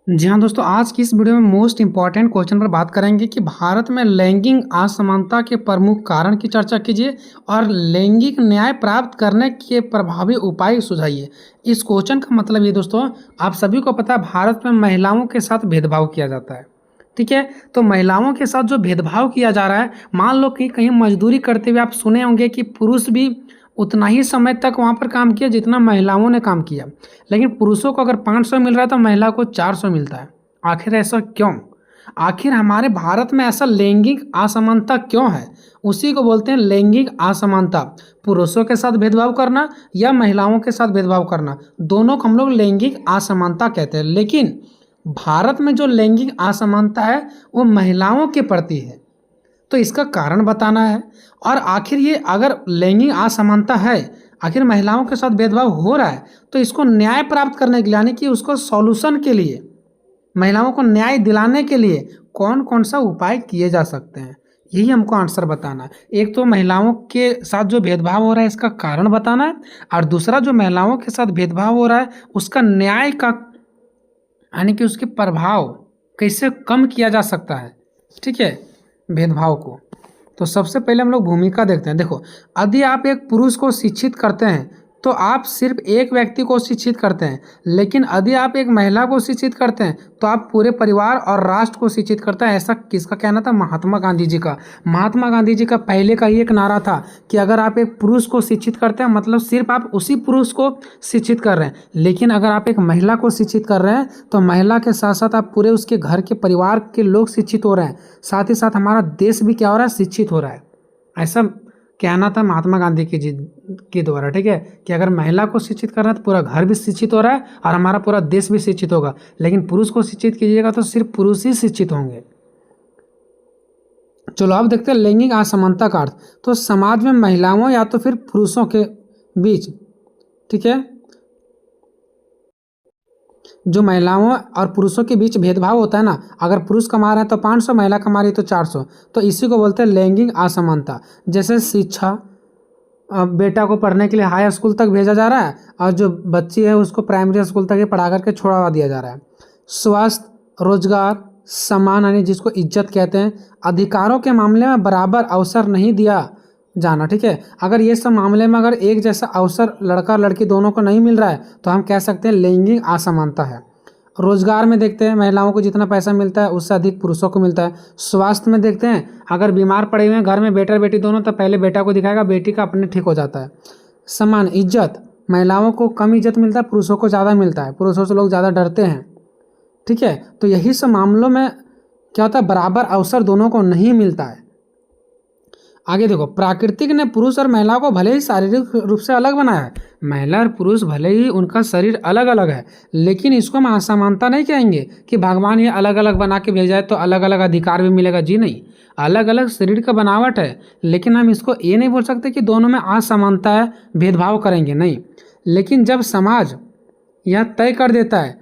जी हाँ दोस्तों, आज की इस वीडियो में मोस्ट इम्पॉर्टेंट क्वेश्चन पर बात करेंगे कि भारत में लैंगिक असमानता के प्रमुख कारण की चर्चा कीजिए और लैंगिक न्याय प्राप्त करने के प्रभावी उपाय सुझाइए। इस क्वेश्चन का मतलब ये दोस्तों, आप सभी को पता है भारत में महिलाओं के साथ भेदभाव किया जाता है। ठीक है, तो महिलाओं के साथ जो भेदभाव किया जा रहा है, मान लो कि कहीं मजदूरी करते हुए आप सुने होंगे कि पुरुष भी उतना ही समय तक वहाँ पर काम किया जितना महिलाओं ने काम किया, लेकिन पुरुषों को अगर 500 मिल रहा है तो महिला को 400 मिलता है। आखिर ऐसा क्यों? आखिर हमारे भारत में ऐसा लैंगिक असमानता क्यों है? उसी को बोलते हैं लैंगिक असमानता। पुरुषों के साथ भेदभाव करना या महिलाओं के साथ भेदभाव करना, दोनों को हम लोग लैंगिक असमानता कहते हैं। लेकिन भारत में जो लैंगिक असमानता है वो महिलाओं के प्रति है, तो इसका कारण बताना है। और आखिर ये अगर लैंगिक असमानता है, आखिर महिलाओं के साथ भेदभाव हो रहा है, तो इसको न्याय प्राप्त करने के लिए, यानी कि उसको सॉल्यूशन के लिए, महिलाओं को न्याय दिलाने के लिए कौन कौन सा उपाय किए जा सकते हैं, यही हमको आंसर बताना है। एक तो महिलाओं के साथ जो भेदभाव हो रहा है इसका कारण बताना है, और दूसरा जो महिलाओं के साथ भेदभाव हो रहा है उसका न्याय का, यानी कि उसके प्रभाव कैसे कम किया जा सकता है। ठीक है, भेदभाव को। तो सबसे पहले हम लोग भूमिका देखते हैं। देखो, यदि आप एक पुरुष को शिक्षित करते हैं तो आप सिर्फ एक व्यक्ति को शिक्षित करते हैं, लेकिन यदि आप एक महिला को शिक्षित करते हैं तो आप पूरे परिवार और राष्ट्र को शिक्षित करते हैं। ऐसा किसका कहना था? महात्मा गांधी जी का। महात्मा गांधी जी का पहले का ही एक नारा था कि अगर आप एक पुरुष को शिक्षित करते हैं मतलब सिर्फ आप उसी पुरुष को शिक्षित कर रहे हैं, लेकिन अगर आप एक महिला को शिक्षित कर रहे हैं तो महिला के साथ साथ आप पूरे उसके घर के परिवार के लोग शिक्षित हो रहे हैं, साथ ही साथ हमारा देश भी क्या हो रहा है? शिक्षित हो रहा है। ऐसा कहना था महात्मा गांधी की जी के द्वारा। ठीक है, कि अगर महिला को शिक्षित करना है तो पूरा घर भी शिक्षित हो रहा है और हमारा पूरा देश भी शिक्षित होगा, लेकिन पुरुष को शिक्षित कीजिएगा तो सिर्फ पुरुष ही शिक्षित होंगे। चलो अब देखते हैं लैंगिक असमानता का अर्थ। तो समाज में महिलाओं या तो फिर पुरुषों के बीच, ठीक है, जो महिलाओं और पुरुषों के बीच भेदभाव होता है ना, अगर पुरुष कमा रहे हैं तो 500, महिला कमा रही है तो 400, तो इसी को बोलते हैं लैंगिक असमानता। जैसे शिक्षा, बेटा को पढ़ने के लिए हाई स्कूल तक भेजा जा रहा है और जो बच्ची है उसको प्राइमरी स्कूल तक ही पढ़ा करके छोड़ा दिया जा रहा है। स्वास्थ्य, रोजगार, सम्मान, यानी जिसको इज्जत कहते हैं, अधिकारों के मामले में बराबर अवसर नहीं दिया जाना। ठीक है, अगर ये सब मामले में अगर एक जैसा अवसर लड़का लड़की दोनों को नहीं मिल रहा है तो हम कह सकते हैं लैंगिक असमानता है। रोजगार में देखते हैं महिलाओं को जितना पैसा मिलता है उससे अधिक पुरुषों को मिलता है। स्वास्थ्य में देखते हैं अगर बीमार पड़े हुए हैं घर में बेटा बेटी दोनों, तो पहले बेटा को दिखाएगा, बेटी का अपने ठीक हो जाता है। सम्मान, इज्जत, महिलाओं को कम इज्जत मिलता है, पुरुषों को ज़्यादा मिलता है, पुरुषों से लोग ज़्यादा डरते हैं। ठीक है, तो यही सब मामलों में क्या होता है? बराबर अवसर दोनों को नहीं मिलता है। आगे देखो, प्राकृतिक ने पुरुष और महिला को भले ही शारीरिक रूप से अलग बनाया है, महिला और पुरुष भले ही उनका शरीर अलग अलग है, लेकिन इसको हम असमानता नहीं कहेंगे कि भगवान ये अलग अलग बना के भेजा है तो अलग अलग अधिकार भी मिलेगा। जी नहीं, अलग अलग शरीर का बनावट है, लेकिन हम इसको ये नहीं बोल सकते कि दोनों में असमानता है, भेदभाव करेंगे नहीं। लेकिन जब समाज यह तय कर देता है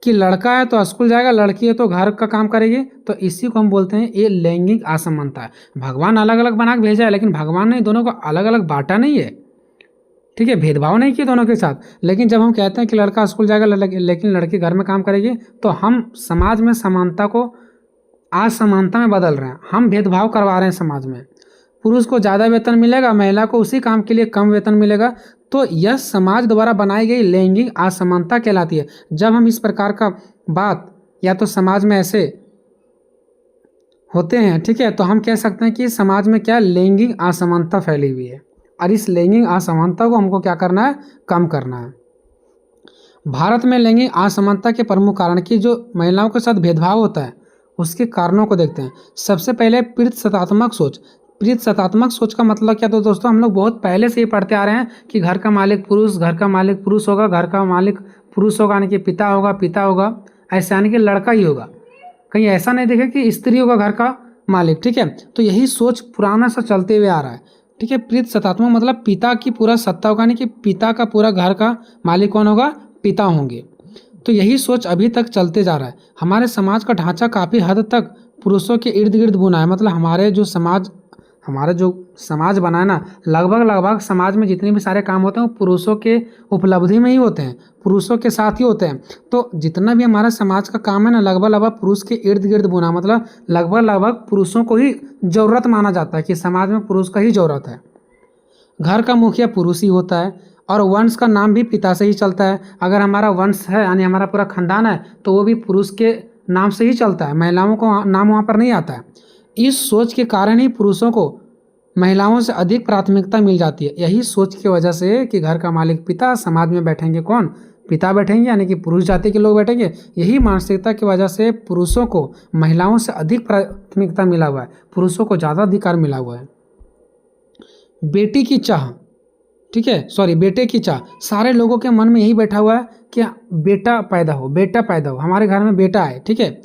कि लड़का है तो स्कूल जाएगा, लड़की है तो घर का काम करेगी, तो इसी को हम बोलते हैं ये लैंगिक असमानता है। भगवान अलग अलग बना के भेजा है, लेकिन भगवान ने दोनों को अलग अलग बांटा नहीं है। ठीक है, भेदभाव नहीं किया दोनों के साथ। लेकिन जब हम कहते हैं कि लड़का स्कूल जाएगा लेकिन लड़की घर में काम करेगी, तो हम समाज में समानता को असमानता में बदल रहे हैं, हम भेदभाव करवा रहे हैं समाज में। पुरुष को ज़्यादा वेतन मिलेगा, महिला को उसी काम के लिए कम वेतन मिलेगा, तो यह समाज द्वारा बनाई गई लैंगिक असमानता कहलाती है। जब हम इस प्रकार का बात या तो समाज में ऐसे होते हैं, ठीक है, तो हम कह सकते हैं कि समाज में क्या लैंगिक असमानता फैली हुई है, और इस लैंगिक असमानता को हमको क्या करना है? कम करना है। भारत में लैंगिक असमानता के प्रमुख कारण की जो महिलाओं के साथ भेदभाव होता है उसके कारणों को देखते हैं। सबसे पहले पितृसत्तात्मक सोच। पितृसत्तात्मक सोच का मतलब क्या? तो दोस्तों हम लोग बहुत पहले से ही पढ़ते आ रहे हैं कि घर का मालिक पुरुष, घर का मालिक पुरुष होगा, घर का मालिक पुरुष होगा, यानी कि पिता होगा, पिता होगा, ऐसा यानी कि लड़का ही होगा। कहीं ऐसा नहीं देखे कि स्त्री होगा घर का मालिक। ठीक है, तो यही सोच पुराना सा चलते हुए आ रहा है। ठीक है, पितृसत्तात्मक मतलब पिता की पूरा सत्ता होगा, यानी कि पिता का पूरा घर का मालिक कौन होगा? पिता होंगे। तो यही सोच अभी तक चलते जा रहा है। हमारे समाज का ढांचा काफ़ी हद तक पुरुषों के इर्द गिर्द बुना है, मतलब हमारे जो समाज हमारा जो समाज बना है ना, लगभग समाज में जितने भी सारे काम होते हैं वो पुरुषों के उपलब्धि में ही होते हैं, पुरुषों के साथ ही होते हैं। तो जितना भी हमारा समाज का काम है ना, लगभग पुरुष के इर्द गिर्द बुना, मतलब लगभग पुरुषों को ही ज़रूरत माना जाता है कि समाज में पुरुष का ही ज़रूरत है। घर का मुखिया पुरुष ही होता है और वंश का नाम भी पिता से ही चलता है। अगर हमारा वंश है यानी हमारा पूरा खानदान है तो वो भी पुरुष के नाम से ही चलता है, महिलाओं को नाम वहाँ पर नहीं आता है। इस सोच के कारण ही पुरुषों को महिलाओं से अधिक प्राथमिकता मिल जाती है। यही सोच की वजह से कि घर का मालिक पिता, समाज में बैठेंगे कौन, पिता बैठेंगे यानी कि पुरुष जाति के लोग बैठेंगे। यही मानसिकता की वजह से पुरुषों को महिलाओं से अधिक प्राथमिकता मिला हुआ है, पुरुषों को ज़्यादा अधिकार मिला हुआ है। बेटी की चाह, ठीक है, सॉरी बेटे की चाह, सारे लोगों के मन में यही बैठा हुआ है कि बेटा पैदा हो, बेटा पैदा हो, हमारे घर में बेटा आए, ठीक है।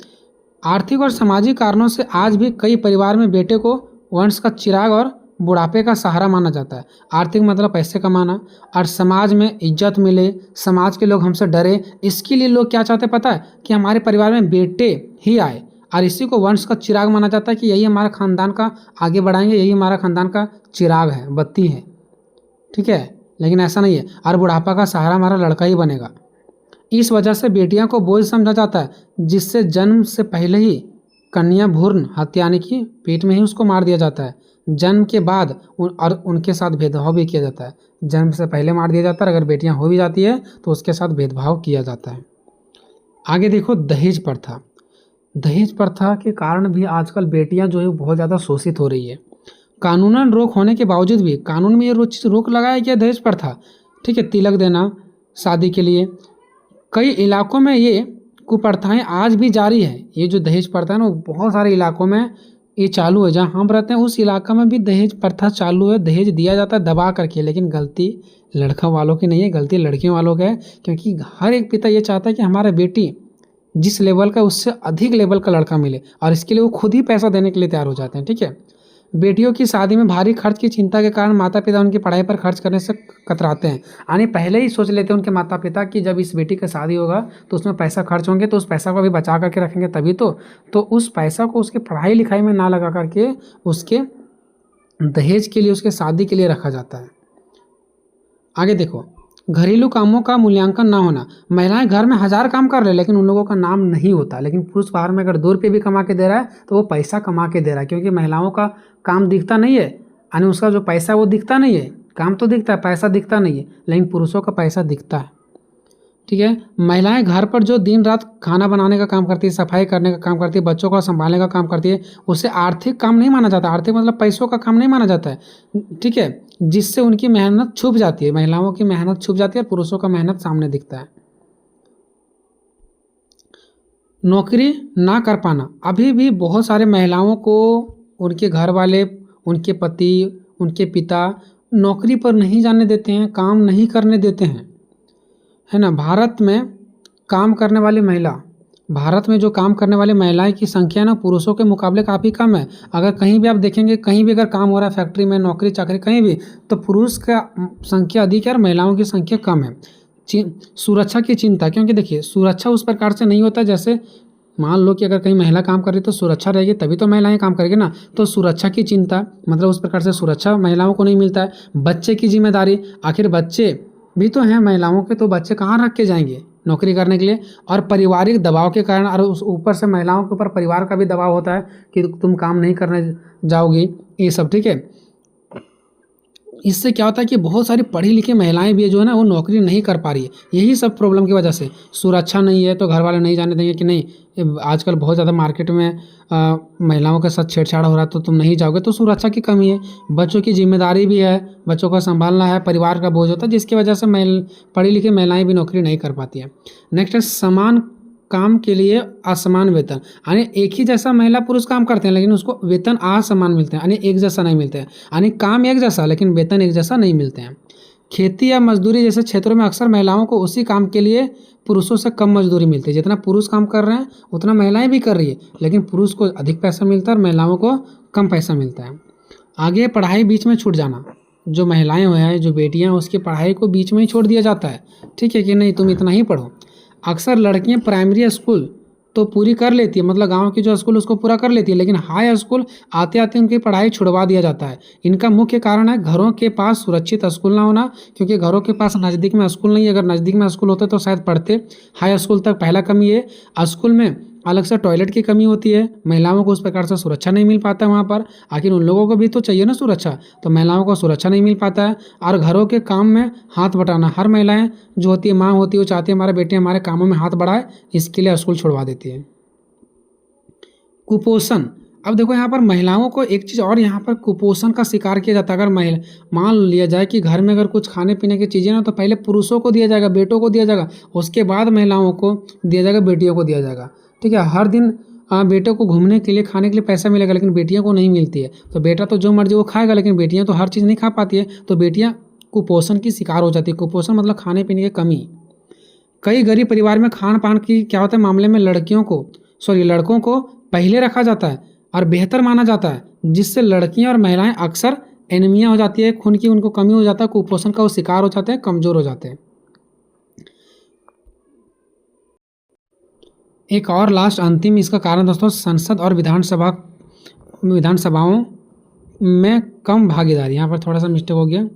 आर्थिक और सामाजिक कारणों से आज भी कई परिवार में बेटे को वंश का चिराग और बुढ़ापे का सहारा माना जाता है। आर्थिक मतलब पैसे कमाना, और समाज में इज्जत मिले, समाज के लोग हमसे डरे, इसके लिए लोग क्या चाहते हैं पता है, कि हमारे परिवार में बेटे ही आए, और इसी को वंश का चिराग माना जाता है कि यही हमारा खानदान का आगे बढ़ाएंगे, यही हमारा खानदान का चिराग है, बत्ती है, ठीक है। लेकिन ऐसा नहीं है, और बुढ़ापा का सहारा हमारा लड़का ही बनेगा। इस वजह से बेटियां को बोझ समझा जाता है, जिससे जन्म से पहले ही कन्या भ्रूण हत्या यानी कि पेट में ही उसको मार दिया जाता है। जन्म के बाद और उनके साथ भेदभाव भी किया जाता है। जन्म से पहले मार दिया जाता है, अगर बेटियां हो भी जाती है तो उसके साथ भेदभाव किया जाता है। आगे देखो दहेज प्रथा। दहेज प्रथा के कारण भी आजकल बेटियां जो है बहुत ज़्यादा शोषित हो रही है। कानूनन रोक होने के बावजूद भी कानून में ये रोक लगाया गया दहेज प्रथा, ठीक है, तिलक देना शादी के लिए। कई इलाकों में ये कुप्रथाएं आज भी जारी है। ये जो दहेज प्रथा है ना, वो बहुत सारे इलाकों में ये चालू है। जहाँ हम रहते हैं उस इलाका में भी दहेज प्रथा चालू है, दहेज दिया जाता है दबा करके। लेकिन गलती लड़का वालों की नहीं है, गलती लड़कियों वालों का है, क्योंकि हर एक पिता ये चाहता है कि हमारा बेटी जिस लेवल का उससे अधिक लेवल का लड़का मिले, और इसके लिए वो खुद ही पैसा देने के लिए तैयार हो जाते हैं, ठीक है। बेटियों की शादी में भारी खर्च की चिंता के कारण माता पिता उनकी पढ़ाई पर खर्च करने से कतराते हैं। यानी पहले ही सोच लेते हैं उनके माता पिता कि जब इस बेटी का शादी होगा तो उसमें पैसा खर्च होंगे, तो उस पैसा को भी बचा करके रखेंगे तभी तो उस पैसा को उसके पढ़ाई लिखाई में ना लगा करके उसके दहेज के लिए, उसके शादी के लिए रखा जाता है। आगे देखो, घरेलू कामों का मूल्यांकन ना होना। महिलाएं घर में 1000 काम कर रहे हैं लेकिन उन लोगों का नाम नहीं होता। लेकिन पुरुष बाहर में अगर 2 रुपये भी कमा के दे रहा है तो वो पैसा कमा के दे रहा है, क्योंकि महिलाओं का काम दिखता नहीं है, यानी उसका जो पैसा वो दिखता नहीं है। काम तो दिखता है, पैसा दिखता नहीं है, लेकिन पुरुषों का पैसा दिखता है, ठीक है। महिलाएं घर पर जो दिन रात खाना बनाने का काम करती है, सफाई करने का काम करती है, बच्चों को संभालने का काम करती है, उसे आर्थिक काम नहीं माना जाता। आर्थिक मतलब पैसों का काम नहीं माना जाता है, ठीक है, जिससे उनकी मेहनत छुप जाती है। महिलाओं की मेहनत छुप जाती है और पुरुषों का मेहनत सामने दिखता है। नौकरी ना कर पाना। अभी भी बहुत सारे महिलाओं को उनके घर वाले, उनके पति, उनके पिता नौकरी पर नहीं जाने देते हैं, काम नहीं करने देते हैं, है ना। भारत में जो काम करने वाली महिलाएं की संख्या ना पुरुषों के मुकाबले काफ़ी कम है। अगर कहीं भी आप देखेंगे, कहीं भी अगर काम हो रहा है फैक्ट्री में, नौकरी चाकरी कहीं भी, तो पुरुष का संख्या अधिक है और महिलाओं की संख्या कम है। सुरक्षा की चिंता, क्योंकि देखिए सुरक्षा उस प्रकार से नहीं होता, जैसे मान लो कि अगर कहीं महिला काम कर रही तो सुरक्षा रहेगी तभी तो महिलाएं काम करेगी ना। तो सुरक्षा की चिंता मतलब उस प्रकार से सुरक्षा महिलाओं को नहीं मिलता है। बच्चे की जिम्मेदारी, आखिर बच्चे भी तो हैं महिलाओं के, तो बच्चे कहाँ रख के जाएंगे नौकरी करने के लिए। और पारिवारिक दबाव के कारण, और उस ऊपर से महिलाओं के ऊपर परिवार का भी दबाव होता है कि तुम काम नहीं करने जाओगी, ये सब, ठीक है। इससे क्या होता है कि बहुत सारी पढ़ी लिखी महिलाएं भी जो है ना वो नौकरी नहीं कर पा रही है। यही सब प्रॉब्लम की वजह से। सुरक्षा नहीं है तो घर वाले नहीं जाने देंगे कि नहीं, आजकल बहुत ज़्यादा मार्केट में महिलाओं के साथ छेड़छाड़ हो रहा है तो तुम नहीं जाओगे, तो सुरक्षा की कमी है। बच्चों की जिम्मेदारी भी है, बच्चों को संभालना है, परिवार का बोझ होता है, जिसकी वजह से पढ़ी लिखी महिलाएं भी नौकरी नहीं कर पाती है। नेक्स्ट है समान काम के लिए असमान वेतन। यानी एक ही जैसा महिला पुरुष काम करते हैं लेकिन उसको वेतन असमान मिलते हैं, यानी एक जैसा नहीं मिलते हैं। यानी काम एक जैसा लेकिन वेतन एक जैसा नहीं मिलते हैं। खेती या मजदूरी जैसे क्षेत्रों में अक्सर महिलाओं को उसी काम के लिए पुरुषों से कम मजदूरी मिलती है। जितना पुरुष काम कर रहे हैं उतना महिलाएं भी कर रही है, लेकिन पुरुष को अधिक पैसा मिलता है और महिलाओं को कम पैसा मिलता है। आगे पढ़ाई बीच में छूट जाना। जो महिलाएं हैं, जो बेटियां, उसकी पढ़ाई को बीच में ही छोड़ दिया जाता है, ठीक है, कि नहीं तुम इतना ही पढ़ो। अक्सर लड़कियां प्राइमरी स्कूल तो पूरी कर लेती है, मतलब गांव की जो स्कूल उसको पूरा कर लेती है, लेकिन हाई स्कूल आते आते उनकी पढ़ाई छुड़वा दिया जाता है। इनका मुख्य कारण है घरों के पास सुरक्षित स्कूल ना होना, क्योंकि घरों के पास नज़दीक में स्कूल नहीं है। अगर नज़दीक में स्कूल होते तो शायद पढ़ते। हाई स्कूल तक पहला कमी है। स्कूल में अलग से टॉयलेट की कमी होती है, महिलाओं को उस प्रकार से सुरक्षा नहीं मिल पाता है वहाँ पर। आखिर उन लोगों को भी तो चाहिए ना सुरक्षा, तो महिलाओं को सुरक्षा नहीं मिल पाता है। और घरों के काम में हाथ बटाना, हर महिलाएं जो होती है, माँ होती है, वो चाहती है हमारे बेटे हमारे कामों में हाथ बढ़ाए, इसके लिए स्कूल छुड़वा देती है। कुपोषण, अब देखो यहाँ पर महिलाओं को एक चीज़ और यहाँ पर कुपोषण का शिकार किया जाता है। अगर महिला मान लिया जाए कि घर में अगर कुछ खाने पीने की चीज़ें ना, तो पहले पुरुषों को दिया जाएगा, बेटों को दिया जाएगा, उसके बाद महिलाओं को दिया जाएगा, बेटियों को दिया जाएगा। ठीक है, हर दिन बेटों को घूमने के लिए खाने के लिए पैसा मिलेगा, लेकिन बेटियों को नहीं मिलती है। तो बेटा तो जो मर्जी वो खाएगा, लेकिन बेटियाँ तो हर चीज़ नहीं खा पाती है, तो बेटियाँ कुपोषण की शिकार हो जाती है। कुपोषण मतलब खाने पीने की कमी। कई गरीब परिवार में खान पान की क्या होता है मामले में लड़कों को पहले रखा जाता है और बेहतर माना जाता है, जिससे लड़कियां और महिलाएं अक्सर एनीमिया हो जाती है, खून की उनको कमी हो जाता है, कुपोषण का वो शिकार हो जाते हैं, कमजोर हो जाते हैं। एक और लास्ट अंतिम इसका कारण दोस्तों, संसद और विधानसभाओं में कम भागीदारी। यहाँ पर थोड़ा सा मिस्टेक हो गया,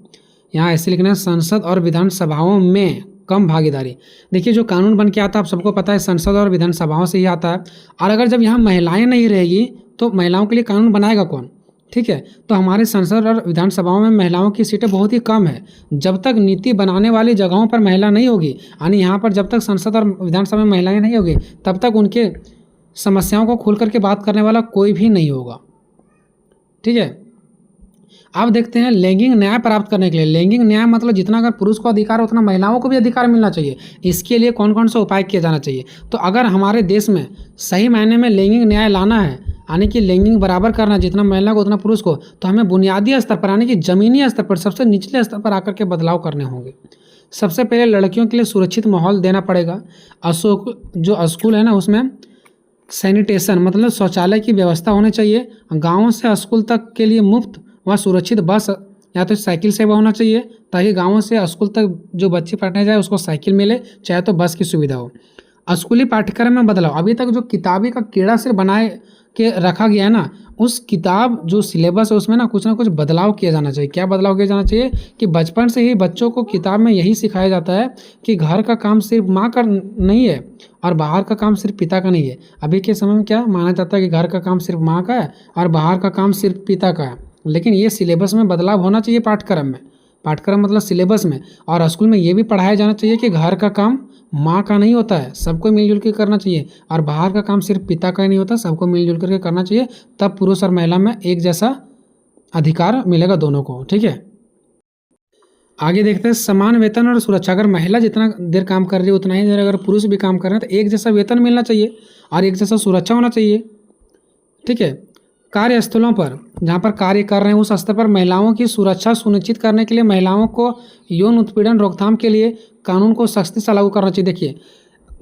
यहाँ ऐसे लिखना है संसद और विधानसभाओं में कम भागीदारी। देखिए जो कानून बन के आता है आप सबको पता है संसद और विधानसभाओं से ही आता है, और अगर जब यहाँ महिलाएं नहीं रहेगी तो महिलाओं के लिए कानून बनाएगा कौन? ठीक है, तो हमारे संसद और विधानसभाओं में महिलाओं की सीटें बहुत ही कम है। जब तक नीति बनाने वाली जगहों पर महिला नहीं होगी, यानी यहाँ पर जब तक संसद और विधानसभा में महिलाएं नहीं होगी, तब तक उनके समस्याओं को खुल करके बात करने वाला कोई भी नहीं होगा। ठीक है, अब देखते हैं लैंगिक न्याय प्राप्त करने के लिए। लैंगिक न्याय मतलब जितना अगर पुरुष को अधिकार उतना महिलाओं को भी अधिकार मिलना चाहिए। इसके लिए कौन कौन सा उपाय किया जाना चाहिए? तो अगर हमारे देश में सही मायने में लैंगिक न्याय लाना है, यानी कि लैंगिक बराबर करना, जितना महिला को उतना पुरुष को, तो हमें बुनियादी स्तर पर यानी कि ज़मीनी स्तर पर, सबसे निचले स्तर पर आकर के बदलाव करने होंगे। सबसे पहले लड़कियों के लिए सुरक्षित माहौल देना पड़ेगा। जो स्कूल है ना उसमें सैनिटेशन मतलब शौचालय की व्यवस्था होनी चाहिए। गाँवों से स्कूल तक के लिए मुफ्त व सुरक्षित बस या तो साइकिल सेवा होना चाहिए, ताकि गाँवों से स्कूल तक जो बच्चे पढ़ने जाए उसको साइकिल मिले, चाहे तो बस की सुविधा हो। स्कूली पाठ्यक्रम में बदलाव, अभी तक जो किताबी का कीड़ा से बनाए के रखा गया है ना, उस किताब जो सिलेबस है उसमें ना कुछ बदलाव किया जाना चाहिए। क्या बदलाव किया जाना चाहिए कि बचपन से ही बच्चों को किताब में यही सिखाया जाता है कि घर का काम सिर्फ माँ का नहीं है और बाहर का काम सिर्फ पिता का नहीं है। अभी के समय में क्या माना जाता है कि घर का काम सिर्फ माँ का है और बाहर का काम सिर्फ पिता का है, लेकिन ये सिलेबस में बदलाव होना चाहिए। पाठ्यक्रम मतलब सिलेबस में, और स्कूल में ये भी पढ़ाया जाना चाहिए कि घर का काम माँ का नहीं होता है, सबको मिलजुल के करना चाहिए, और बाहर का काम सिर्फ पिता का ही नहीं होता, सबको मिलजुल करके करना चाहिए। तब पुरुष और महिला में एक जैसा अधिकार मिलेगा दोनों को। ठीक है, आगे देखते हैं समान वेतन और सुरक्षा। अगर महिला जितना देर काम कर रही है उतना ही देर अगर पुरुष भी काम कर रहे हैं तो एक जैसा वेतन मिलना चाहिए और एक जैसा सुरक्षा होना चाहिए। ठीक है, कार्यस्थलों पर जहाँ पर कार्य कर रहे हैं उस स्तर पर महिलाओं की सुरक्षा सुनिश्चित करने के लिए महिलाओं को यौन उत्पीड़न रोकथाम के लिए कानून को सख्ती से लागू करना चाहिए। देखिए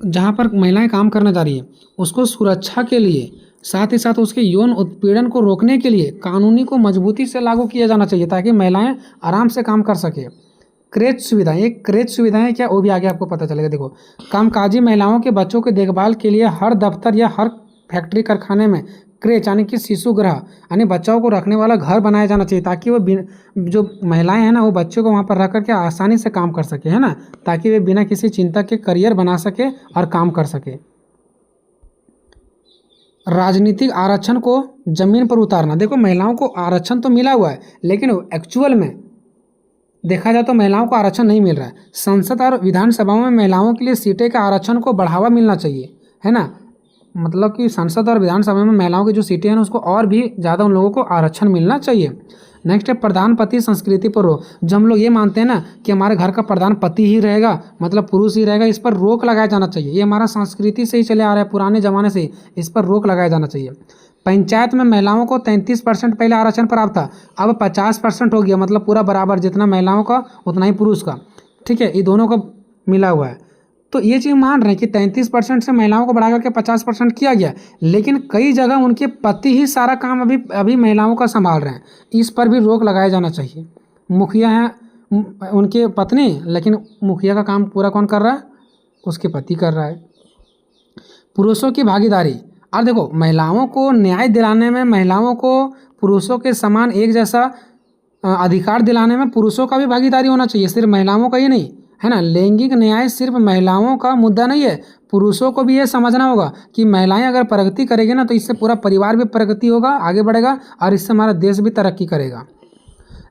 जहाँ पर महिलाएं काम करने जा रही है उसको सुरक्षा के लिए, साथ ही साथ उसके यौन उत्पीड़न को रोकने के लिए कानूनी को मजबूती से लागू किया जाना चाहिए, ताकि महिलाएं आराम से काम कर सके। क्रेच सुविधाएं, ये क्रेच सुविधाएं क्या, वो भी आगे आपको पता चलेगा। देखो कामकाजी महिलाओं के बच्चों की देखभाल के लिए हर दफ्तर या हर फैक्ट्री कारखाने में क्रेच यानी कि शिशु गृह यानी बच्चों को रखने वाला घर बनाया जाना चाहिए, ताकि वो जो महिलाएं हैं ना वो बच्चों को वहाँ पर रख करके आसानी से काम कर सके, है ना, ताकि वे बिना किसी चिंता के करियर बना सके और काम कर सके। राजनीतिक आरक्षण को जमीन पर उतारना। देखो महिलाओं को आरक्षण तो मिला हुआ है, लेकिन एक्चुअल में देखा जाए तो महिलाओं को आरक्षण नहीं मिल रहा है। संसद और विधानसभाओं में महिलाओं के लिए सीटें का आरक्षण को बढ़ावा मिलना चाहिए, है ना, मतलब कि संसद और विधानसभा में महिलाओं की जो सीटें हैं उसको और भी ज़्यादा उन लोगों को आरक्षण मिलना चाहिए। नेक्स्ट है प्रधान पति संस्कृति पर रोक। जो हम लोग ये मानते हैं ना कि हमारे घर का प्रधान पति ही रहेगा, मतलब पुरुष ही रहेगा, इस पर रोक लगाया जाना चाहिए। ये हमारा संस्कृति से ही चले आ रहा है, पुराने ज़माने से ही, इस पर रोक लगाया जाना चाहिए। पंचायत में महिलाओं को 33% पहले आरक्षण प्राप्त था, अब 50% हो गया, मतलब पूरा बराबर, जितना महिलाओं का उतना ही पुरुष का। ठीक है, ये दोनों का मिला हुआ है। तो ये चीज़ मान रहे हैं कि 33% से महिलाओं को बढ़ा करके 50% किया गया, लेकिन कई जगह उनके पति ही सारा काम अभी महिलाओं का संभाल रहे हैं। इस पर भी रोक लगाया जाना चाहिए। मुखिया हैं उनके पत्नी, लेकिन मुखिया का काम पूरा कौन कर रहा है? उसके पति कर रहा है। पुरुषों की भागीदारी। और देखो, महिलाओं को न्याय दिलाने में, महिलाओं को पुरुषों के समान एक जैसा अधिकार दिलाने में पुरुषों का भी भागीदारी होना चाहिए, सिर्फ महिलाओं का ही नहीं, है ना। लैंगिक न्याय सिर्फ महिलाओं का मुद्दा नहीं है, पुरुषों को भी ये समझना होगा कि महिलाएं अगर प्रगति करेगी ना तो इससे पूरा परिवार भी प्रगति होगा, आगे बढ़ेगा, और इससे हमारा देश भी तरक्की करेगा।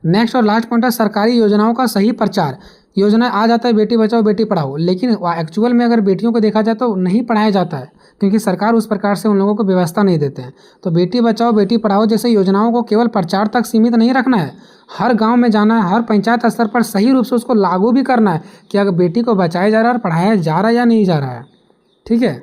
नेक्स्ट और लास्ट पॉइंट है सरकारी योजनाओं का सही प्रचार। योजना आ जाता है बेटी बचाओ बेटी पढ़ाओ, लेकिन एक्चुअल में अगर बेटियों को देखा जाए तो नहीं पढ़ाया जाता है, क्योंकि सरकार उस प्रकार से उन लोगों को व्यवस्था नहीं देते हैं। तो बेटी बचाओ बेटी पढ़ाओ जैसे योजनाओं को केवल प्रचार तक सीमित नहीं रखना है, हर गांव में जाना है, हर पंचायत स्तर पर सही रूप से उसको लागू भी करना है कि अगर बेटी को बचाया जा रहा है और पढ़ाया जा रहा है या नहीं जा रहा है। ठीक है।